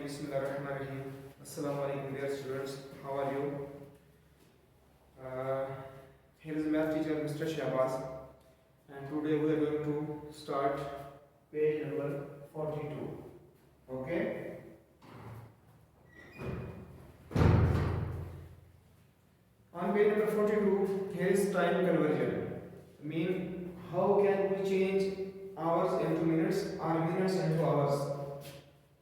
Bismillahirrahmanirrahim. Assalamu alaikum, dear students. How are you? Uh, Here is math teacher Mr. Shahbaz, and today we are going to start page number 42. Okay? On page number 42, here is time conversion. Mean how can we change hours into minutes or minutes into hours?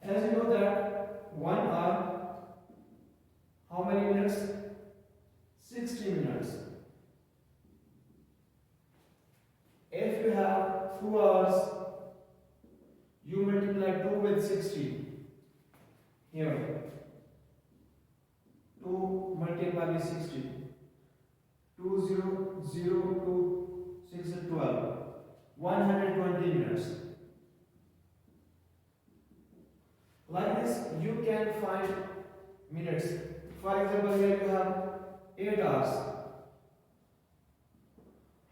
As you know that 1 hour, how many minutes? 60 minutes. If you have 2 hours, you multiply 2 with 60. Here, 2 multiplied with 60. 2 0 0 2 6 12. 120 minutes. Like this, you can find minutes. For example, here you have 8 hours.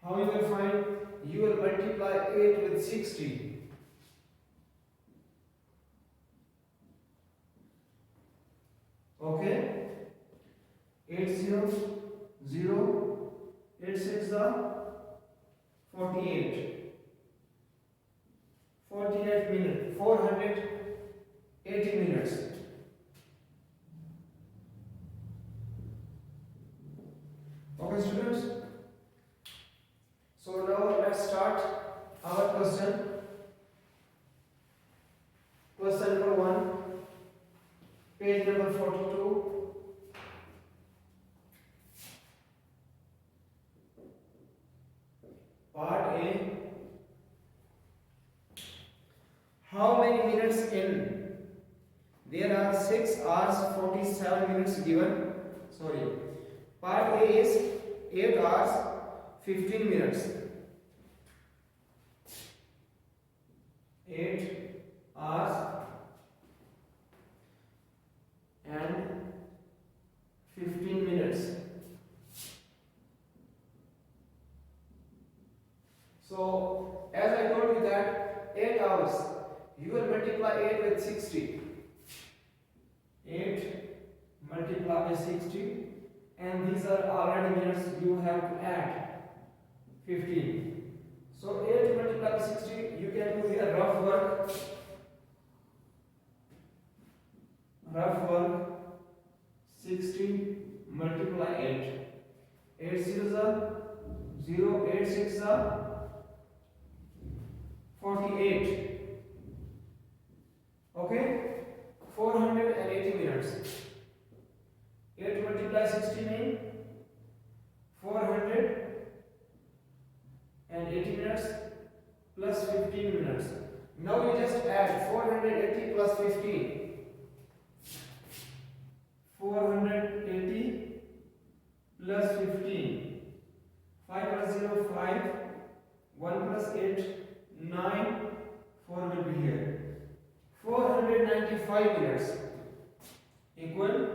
How you will find? You will multiply 8 with 60. Okay? 8 0 0 8 6 48. 48 minutes. 480 minutes. Okay, students. So now let's start our question. Question number 1, page number 42. Part A. How many minutes in? There are 6 hours 47 minutes given. Sorry. Part A is 8 hours 15 minutes. 8 hours and 15 minutes. So, as I told you that 8 hours, you will multiply 8 with 60. 8 multiplied by 60, and these are already minutes you have to add 15. So 8 multiplied by 60, you can do here rough work. Rough work 60 multiply 8. 8 zeros are 0, 8 6 are 48. Okay? 480 minutes. 8 multiply 60 mean 480 minutes plus 15 minutes. Now you just add 480 plus 15. 480 plus 15. 5 plus 0, 5. 1 plus 8, 9. 4 will be here. 495 minutes equal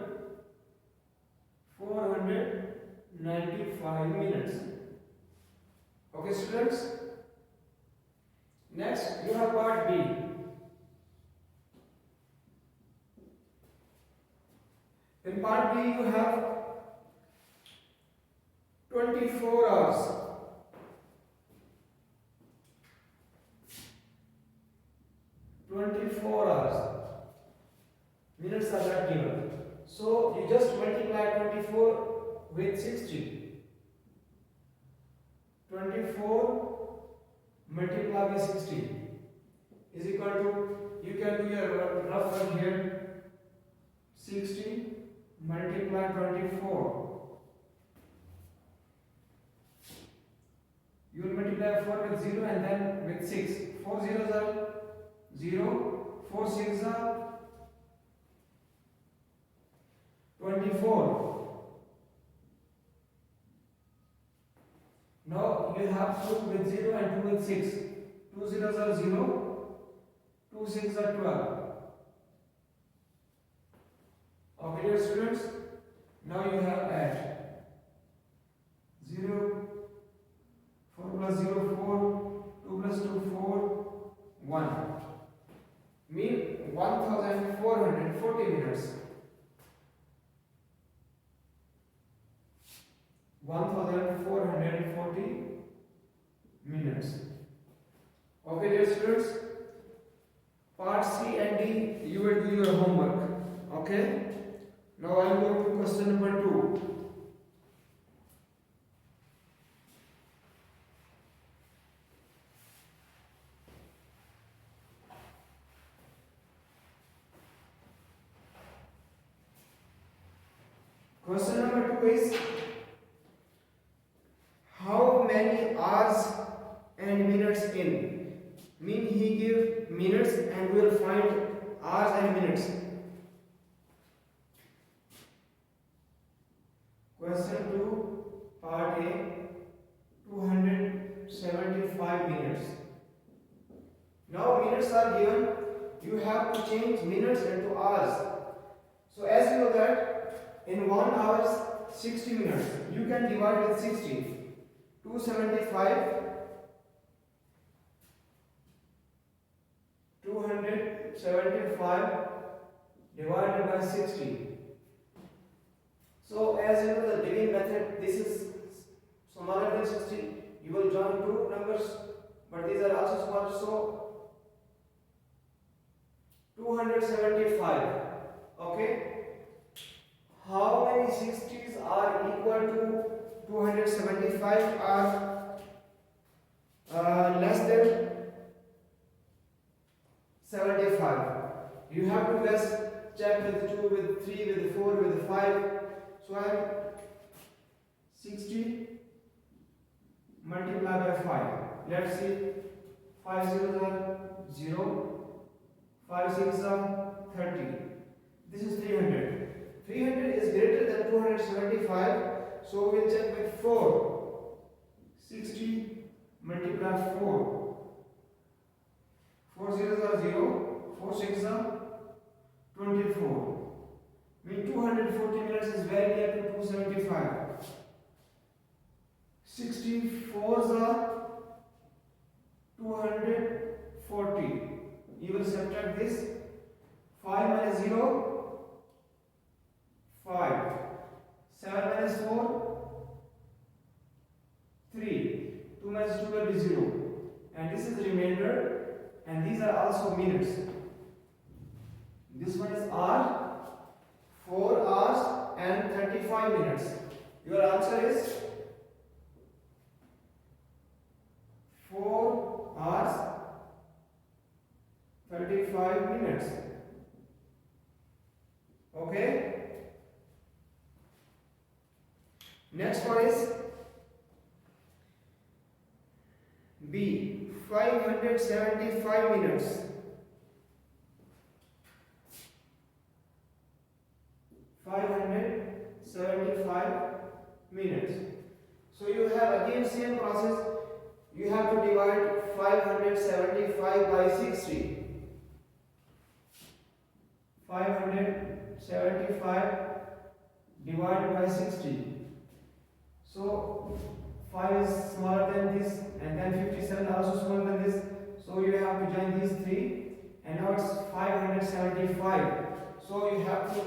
495 minutes. Okay, students. Next, you have part B. In part B, you have 24 hours. 24 hours. Minutes are not given. So you just multiply 24 with 60. 24 multiplied by 60 is equal to, you can do your rough one here. 60 multiplied 24. You will multiply 4 with 0 and then with 6. 4 zeros are 0, 4 6 are 24. Now you have 2 with 0 and 2 with 6. 2 zeros are 0, 2 6 are 12. Okay, dear students, now you have add 0, 4 plus 0, 4, 2 plus 2, 4, 1. mean 1440 minutes. 1440 minutes. Okay, dear students, part C and D you will do your homework. Okay, now I am going to question number 2. Question number 2 is, how many hours and minutes in? Mean he give minutes and we will find hours and minutes. Question 2, part A, 275 minutes. Now minutes are given, you have to change minutes into hours. So as you know that in 1 hour 60 minutes, you can divide with 60. 275 divided by 60. So as you know the dividing method, this is smaller than 60. You will join two numbers, but these are also small. So 275. Okay. How many 60s are equal to 275 are less than 75? You have to guess, check with 2, with 3, with 4, with 5. So I have 60 multiplied by 5. Let's see. 5 zeros are 0. 5 6 are 30. This is 300. 300 is greater than 275, so we will check with 4. 60 multiplied 4. 4 zeros are 0. 4 6 are 24. Mean 240 minutes is very near to 275. 64s are 240. You will subtract this. 5 minus 0, 5. 7 minus 4, 3. 2 minus 2 will be 0. And this is the remainder, and these are also minutes. This one is hour, 4 hours and 35 minutes. Your answer is 4 hours 35 minutes. Okay. Next one is B, 575 minutes. 575 minutes. So you have again same process. You have to divide 575 by 60. 575 divided by 60. So 5 is smaller than this, and then 57 also smaller than this. So you have to join these three, and now it's 575. So you have to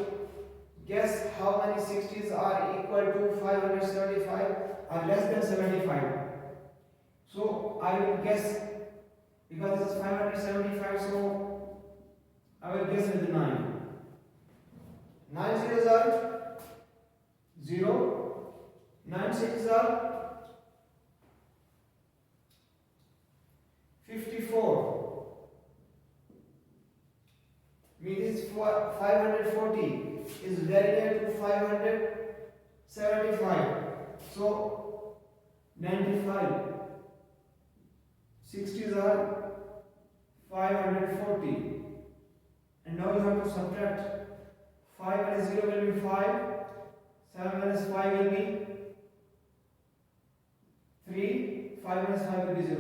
guess how many 60s are equal to 575 or less than 75. So I will guess, because this is 575, so I will guess with 9. 9 zeros are 0. 9 sixes are 54. Means 540 is very near to 575. So 95. 60s are 540. And now you have to subtract. 5 minus 0 will be 5. 7 minus 5 will be 3. 5 minus 5 will be 0.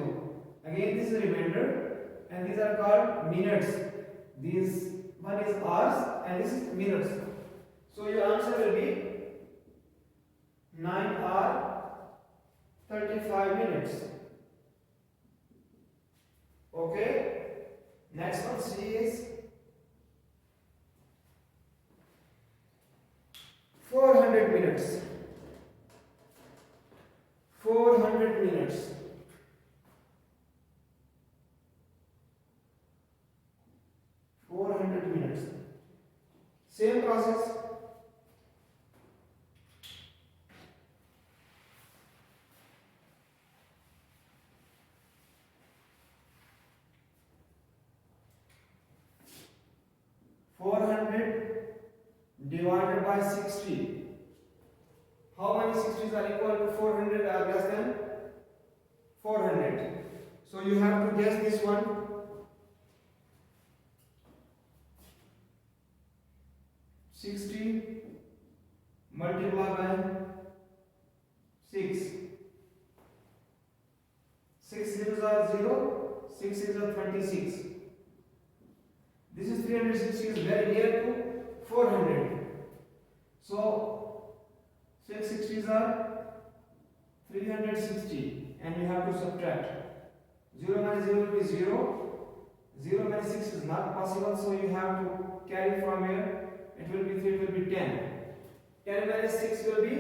Again this is a remainder, and these are called minutes. These one is hours and this is minutes. So your answer will be 9 hours 35 minutes. Okay. Next one, C is minutes. 400 minutes. 400 minutes. Same process. Divided by 60. How many 60s are equal to 400 or less than 400? So you have to guess this one. 60 multiplied by 6. 6 zeros are 0, 6 is 26. This is 360 is very near to 400. So 6 60s are 360 and you have to subtract. 0 minus 0 will be 0. 0 minus 6 is not possible, so you have to carry from here. It will be 3, it will be 10. 10 minus 6 will be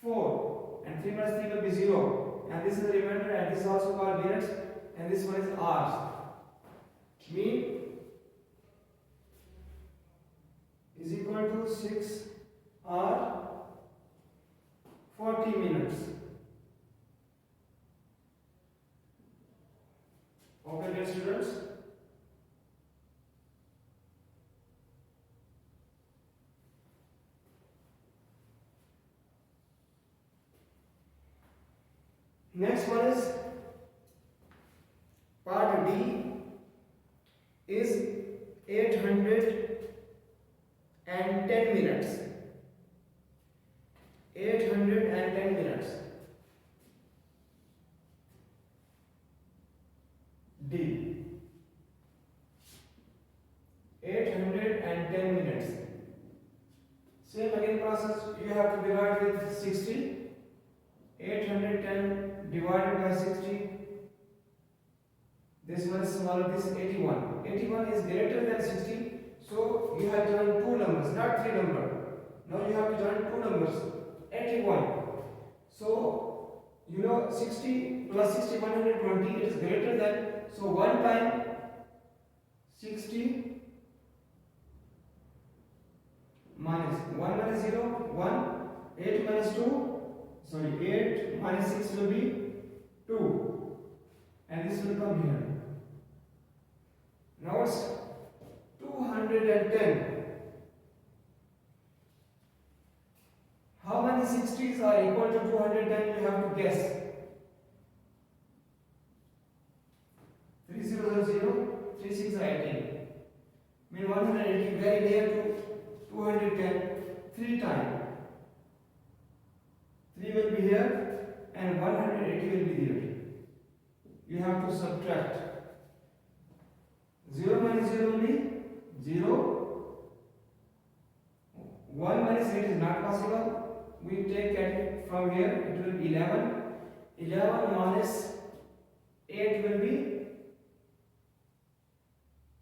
4 and 3 minus 3 will be 0. And this is the remainder and this is also called minutes and this one is hours. Mean is equal to 6 or 40 minutes. Okay, dear students. Next one is part D is 810 minutes. 810 minutes. D. 810 minutes. Same again process, you have to divide with 60. 810 divided by 60. This one is smaller, this is 81. 81 is greater than 60. So you have joined two numbers, not three numbers. Now you have to join two numbers. 81. So you know 60 plus 60 120 is greater than. So 1 time 60 minus 1 minus 0 1. 8 minus 2. Sorry, 8 minus 6 will be 2. And this will come here. Now it's 210. How many 60s are equal to 210? You have to guess. 3000, 36 are 18. Mean 180 very near to 210. 3 times. 3 will be here and 180 will be there. You have to subtract. 0 minus 0 will be 0. 1 minus 8 is not possible. We take it from here, it will be 11. 11 minus 8 will be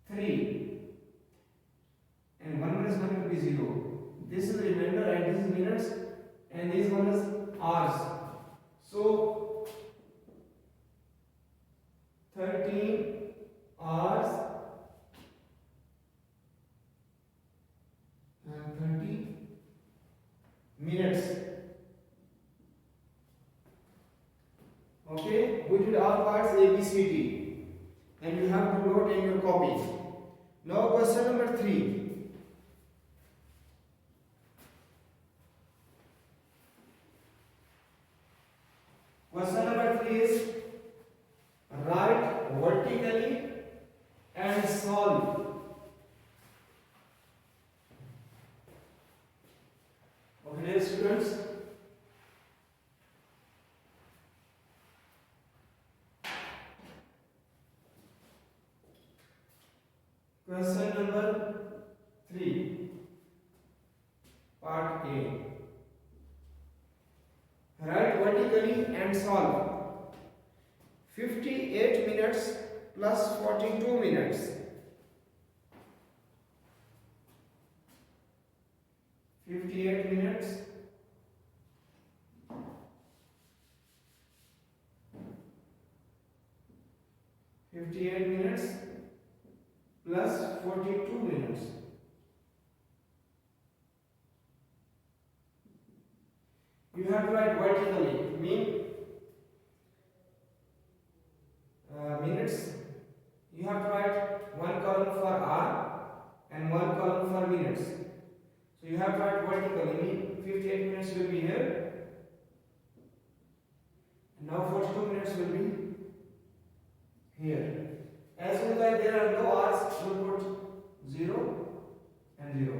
3. And 1 minus 1 will be 0. This is the remainder and this is minutes and this one is hours. So 13 hours and 30 minutes. Okay, we did all parts A, B, C, D, and you have to note in your copy. Now question number 3. Question number 3 is write vertically and solve. Okay, students. Question number 3, part A. Write vertically and solve. 58 minutes plus 42 minutes. 58 minutes minutes. 58 minutes plus 42 minutes. You have to write vertically, mean minutes. You have to write one column for hour and one column for minutes. So you have to write vertically, mean 58 minutes will be here. And now 42 minutes will be here. As soon as there are no hours, you put 0 and 0.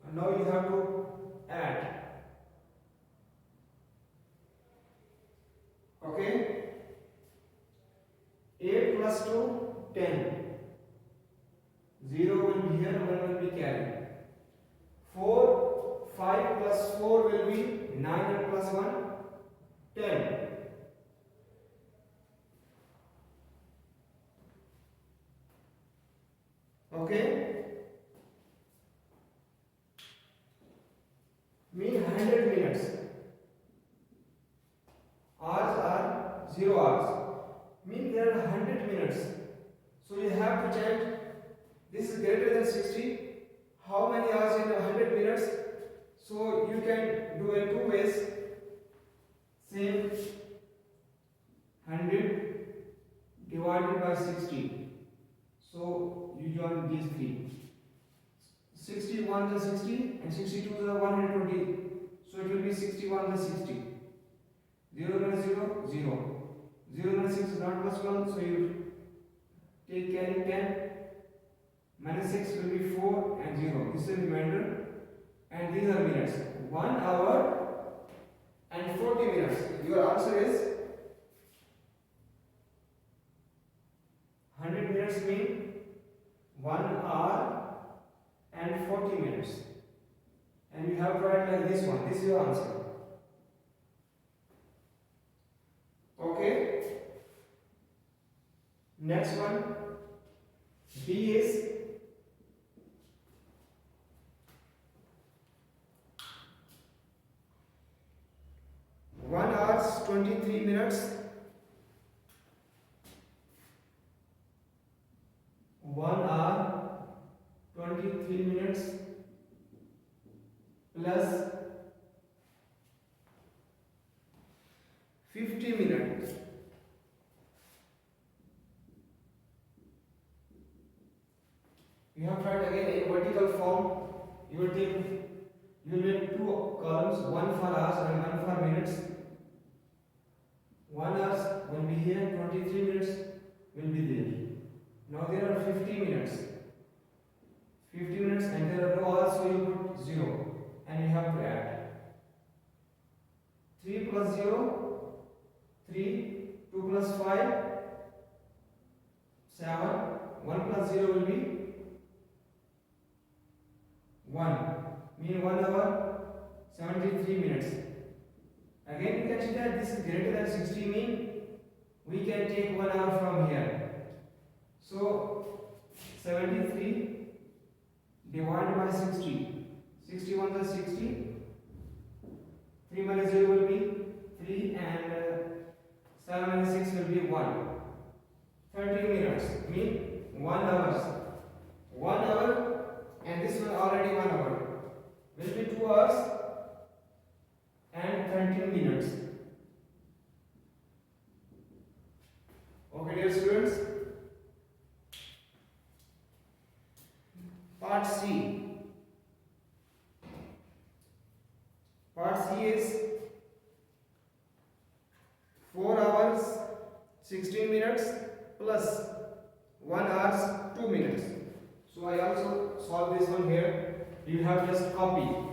And now you have to add. Okay? 8 plus 2, 10. 0 will be here, 1 will be carried. 4, 5 plus 4 will be 9 and plus 1, 10. Okay? Mean 100 minutes. Hours are 0 hours. Mean there are 100 minutes. So you have to check this is greater than 60. How many hours in 100 minutes? So you can do it two ways. Same 100 divided by 60. So you join these three. 61 is 60 and 62 is 120. So it will be 61 is 60. 0 minus 0, 0. 0 minus 6 is not plus 1, so you take carry 10. Minus 6 will be 4 and 0. This is the remainder. And these are minutes. 1 hour and 40 minutes. Your answer is 100 minutes mean 1 hour and 40 minutes. And you have to write like this one. This is your answer. Okay? Next one. B is 1 hour 23 minutes. 1 hour 23 minutes plus 50 minutes. You have to write again in vertical form. You will make two columns, one for hours and one for minutes. 1 hour will be here, 23 minutes will be there. Now there are 50 minutes. 50 minutes and there are no hours, so you put 0 and you have to add. 3 plus 0, 3, 2 plus 5, 7, 1 plus 0 will be 1. Mean 1 hour, 73 minutes. Again you can see that this is greater than 60, mean we can take 1 hour from here. So 73 divided by 60. 61 is 60. 3 minus 0 will be 3 and 7 minus 6 will be 1. 30 minutes mean 1 hour. 1 hour and this one already 1 hour. Will be 2 hours and 13 minutes. Okay, dear students. Part C. Part C is 4 hours 16 minutes plus 1 hours 2 minutes. So I also solve this one here. You have just copy.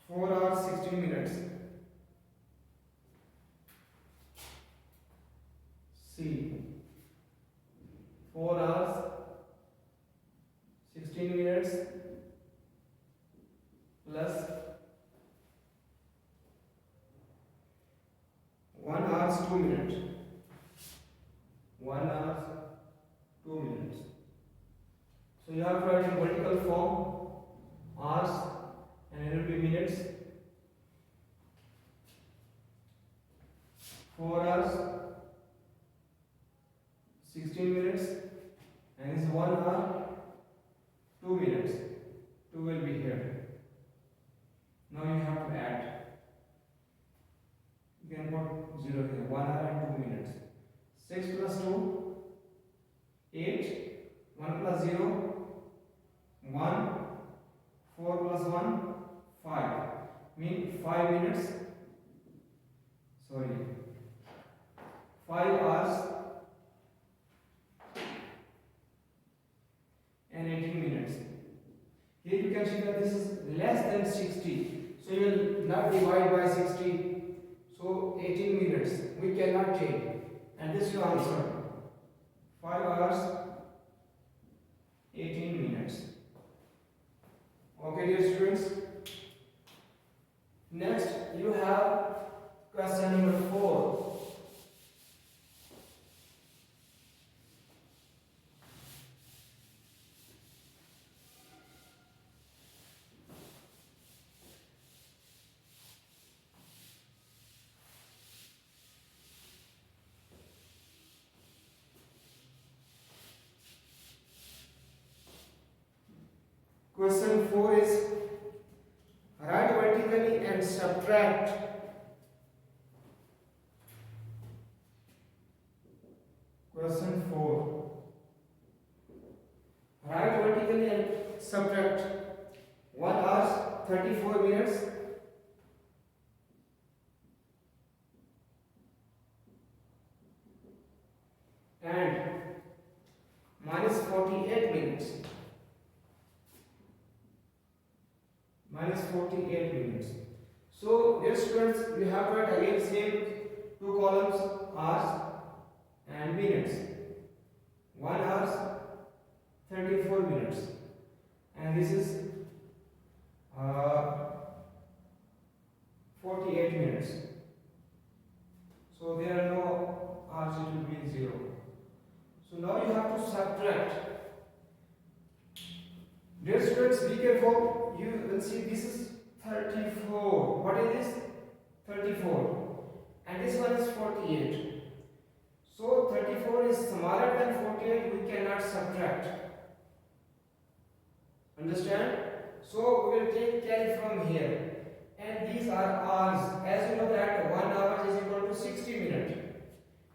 Four hours 16 minutes. C. 4 hours 16 minutes plus hours 2 minutes. 1 hour 2 minutes. So you have to write in vertical form hours and it will be minutes. 4 hours 16 minutes and this 1 hour 2 minutes. 2 will be here. Now you have to add. You can put 0 here. 1 hour and 2 minutes. 6 plus 2 8. 1 plus 0 1. 4 plus 1 5. Mean 5 minutes. Sorry. 5 hours and 18 minutes. Here you can see that this is less than 60. So you will not divide by 60. So 18 minutes. We cannot change. And this is your answer. 5 hours 18 minutes. Okay, dear students. Next, you have question number 4. Question 4 is write vertically and subtract. Question 4. Write vertically and subtract 1 hour 34 minutes and minus 48 minutes. Minus 48 minutes. So, dear students, you have to write again same two columns, hours and minutes. 1 hour 34 minutes and this is 48 minutes. So there are no hours, it will be 0. So now you have to subtract. Dear students, be careful. You will see this is 34. What is this? 34. And this one is 48. So 34 is smaller than 48. We cannot subtract. Understand? So we will take carry from here. And these are hours. As you know that 1 hour is equal to 60 minutes.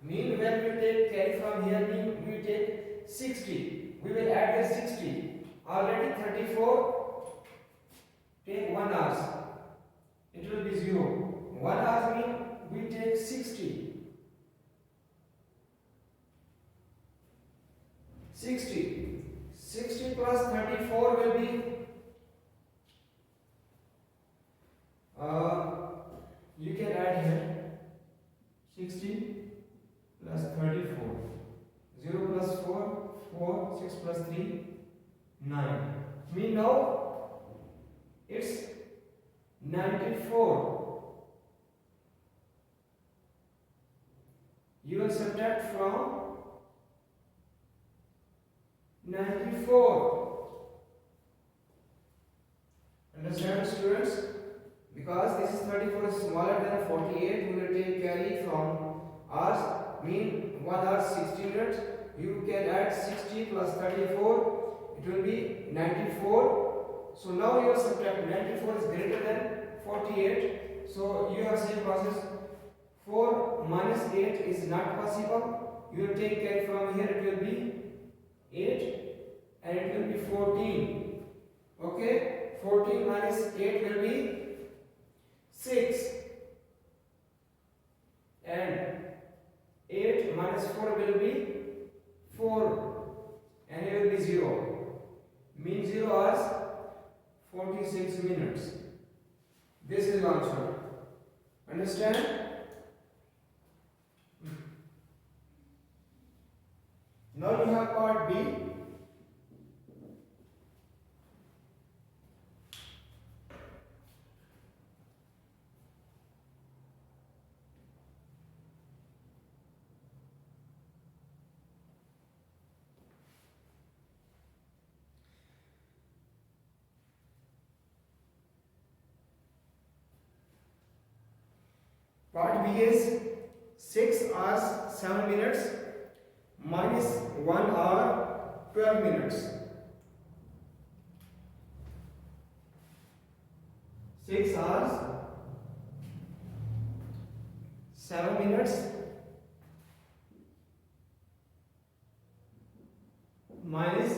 Mean when we take carry from here, mean we take 60. We will add the 60. Already 34, take 1 hour, it will be 0. 1 hour mean we take 60. 60 plus 34 will be, you can add here, 60 plus 34. 0 plus 4, 4, 6 plus 3, 9. We know it's 94. You will subtract from 94. Understand, students? Because this is 34 is smaller than 48, we will take carry from hours. Mean 1 hour 60 minutes. You can add 60 plus 34. It will be 94. So now you subtract 94 is greater than 48. So you have same process. 4 minus 8 is not possible. You will take carry from here. It will be 8 and it will be 14. Okay. 14 minus 8 will be 6. And 8 minus 4 will be 4. And here will be 0. Mean 0 hours 46 minutes. This is the answer. Understand? Now you have part B. Part B is 6 hours 7 minutes minus 1 hour 12 minutes. 6 hours 7 minutes minus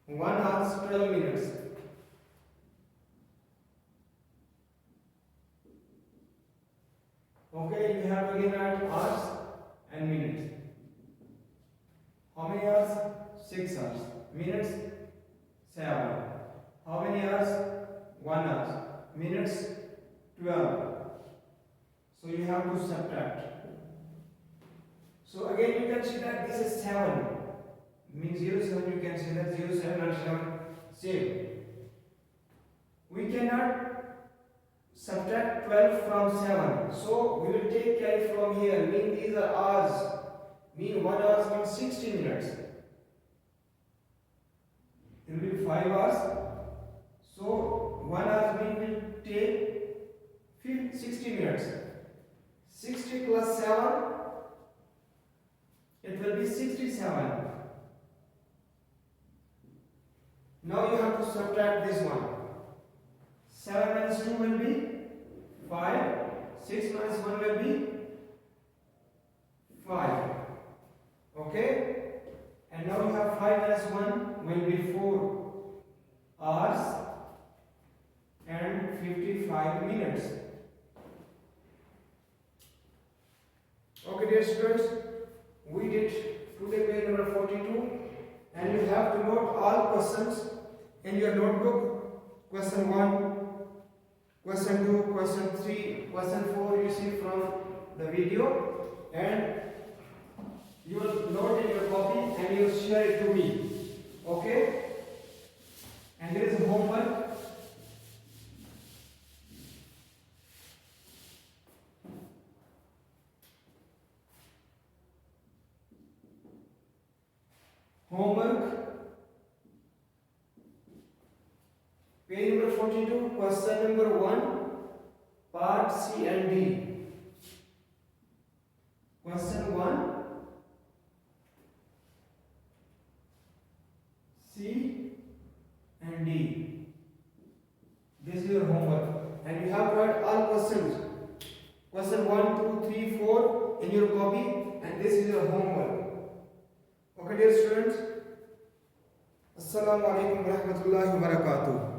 1 hour 12 minutes. Okay, you have again add hours and minutes. How many hours? 6 hours. Minutes? 7. How many hours? 1 hour. Minutes? 12. So you have to subtract. So again you can see that this is 7. Means 0, 7, you can see that 0, 7 and 7 same. We cannot subtract 12 from 7. So we will take carry from here. Mean these are hours. Mean 1 hour means 60 minutes. It will be 5 hours. So 1 hour mean will take 60 minutes. 60 plus 7, it will be 67. Now you have to subtract this one. 7 minus 2 will be 5. 6 minus 1 will be 5. Okay? And now you have 5 minus 1 will be 4 hours and 55 minutes. Okay, dear students, we did today page number 42, and you have to note all questions in your notebook. Question 1, question 2, question 3, question 4 you see from the video, and you will note in your copy and you will share it to me. Okay? And there is a homework. Page number 42, question number 1, part C and D. Question 1, C and D. This is your homework, and you have to write all questions. Question 1, 2, 3, 4 in your copy, and this is your homework. Okay, dear students. Assalamu alaikum warahmatullahi wabarakatuh.